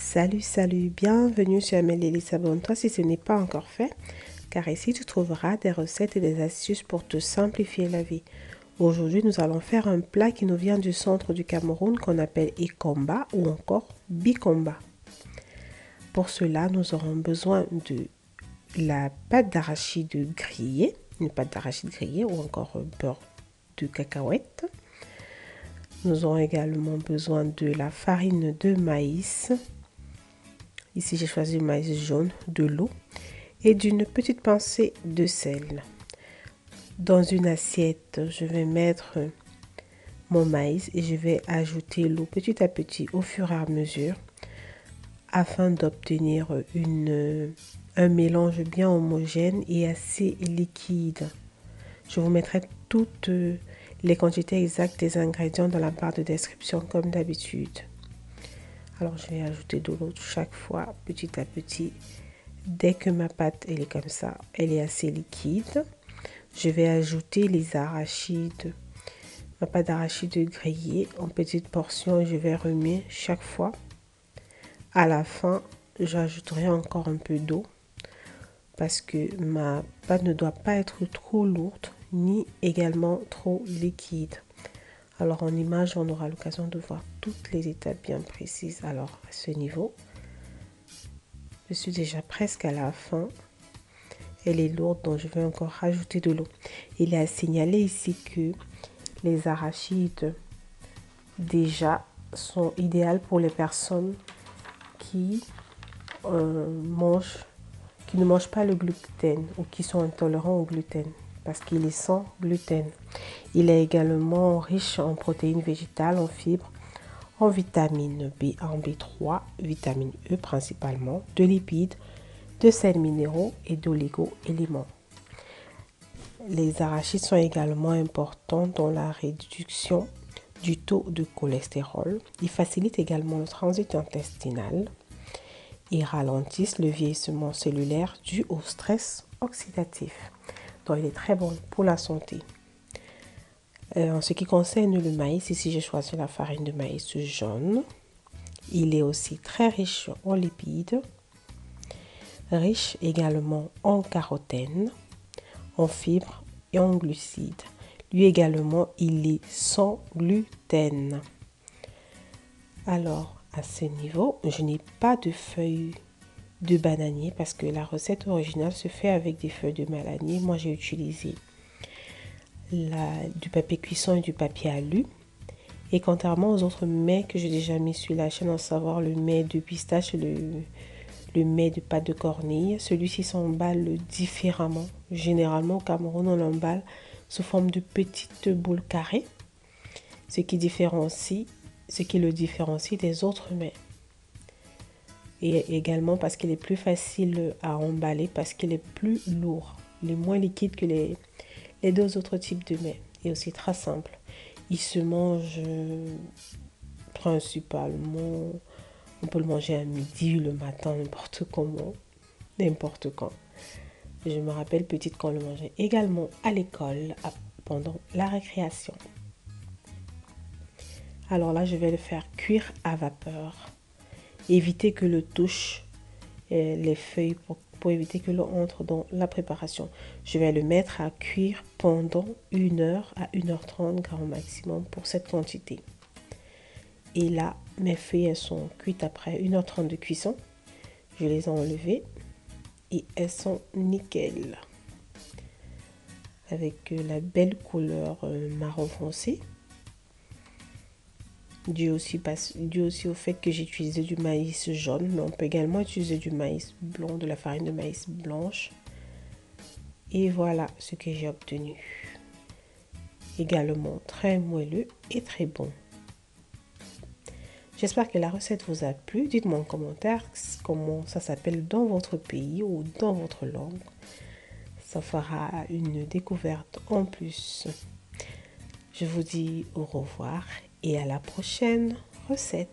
Salut, bienvenue sur Amélie. Abonne-toi si ce n'est pas encore fait, car ici tu trouveras des recettes et des astuces pour te simplifier la vie. Aujourd'hui, nous allons faire un plat qui nous vient du centre du Cameroun qu'on appelle Ikomba ou encore Bikomba. Pour cela, nous aurons besoin de la pâte d'arachide grillée, une pâte d'arachide grillée ou encore beurre de cacahuète. Nous aurons également besoin de la farine de maïs. Ici, j'ai choisi le maïs jaune, de l'eau et d'une petite pincée de sel. Dans une assiette, je vais mettre mon maïs et je vais ajouter l'eau petit à petit au fur et à mesure afin d'obtenir un mélange bien homogène et assez liquide. Je vous mettrai toutes les quantités exactes des ingrédients dans la barre de description comme d'habitude. Alors, je vais ajouter de l'eau chaque fois, petit à petit. Dès que ma pâte elle est comme ça, elle est assez liquide, je vais ajouter les arachides, ma pâte d'arachide grillée en petites portions. Je vais remuer chaque fois. À la fin, j'ajouterai encore un peu d'eau parce que ma pâte ne doit pas être trop lourde ni également trop liquide. Alors en image, on aura l'occasion de voir toutes les étapes bien précises. Alors à ce niveau, je suis déjà presque à la fin. Elle est lourde, donc je vais encore rajouter de l'eau. Il est à signaler ici que les arachides déjà sont idéales pour les personnes qui ne mangent pas le gluten ou qui sont intolérants au gluten parce qu'il est sans gluten. Il est également riche en protéines végétales, en fibres, en vitamine B, en B3, vitamine E principalement, de lipides, de sels minéraux et d'oligo-éléments. Les arachides sont également importants dans la réduction du taux de cholestérol. Ils facilitent également le transit intestinal et ralentissent le vieillissement cellulaire dû au stress oxydatif. Donc, il est très bon pour la santé. En ce qui concerne le maïs, ici j'ai choisi la farine de maïs jaune. Il est aussi très riche en lipides, riche également en carotène, en fibres et en glucides. Lui également, il est sans gluten. Alors, à ce niveau, je n'ai pas de feuilles de bananier parce que la recette originale se fait avec des feuilles de bananier. Moi, j'ai utilisé du papier cuisson et du papier alu. Et contrairement aux autres mets que j'ai déjà mis sur la chaîne, à savoir le mets de pistache et le mets de pâte de cornille, celui-ci s'emballe différemment. Généralement, au Cameroun, on l'emballe sous forme de petites boules carrées, ce qui le différencie des autres mets. Et également parce qu'il est plus facile à emballer, parce qu'il est plus lourd. Il est moins liquide que les deux autres types de mets. Et aussi très simple. Il se mange principalement, on peut le manger à midi, le matin, n'importe comment, n'importe quand. Je me rappelle petite qu'on le mangeait également à l'école pendant la récréation. Alors là, je vais le faire cuire à vapeur. Éviter que l'eau touche les feuilles pour éviter que l'eau entre dans la préparation. Je vais le mettre à cuire pendant 1h à 1h30 grand maximum pour cette quantité. Et là, mes feuilles elles sont cuites après 1h30 de cuisson. Je les ai enlevées et elles sont nickel. Avec la belle couleur marron foncé. Dû aussi au fait que j'ai utilisé du maïs jaune, mais on peut également utiliser du maïs blanc, de la farine de maïs blanche. Et voilà ce que j'ai obtenu. Également très moelleux et très bon. J'espère que la recette vous a plu. Dites-moi en commentaire comment ça s'appelle dans votre pays ou dans votre langue. Ça fera une découverte en plus. Je vous dis au revoir et à la prochaine recette.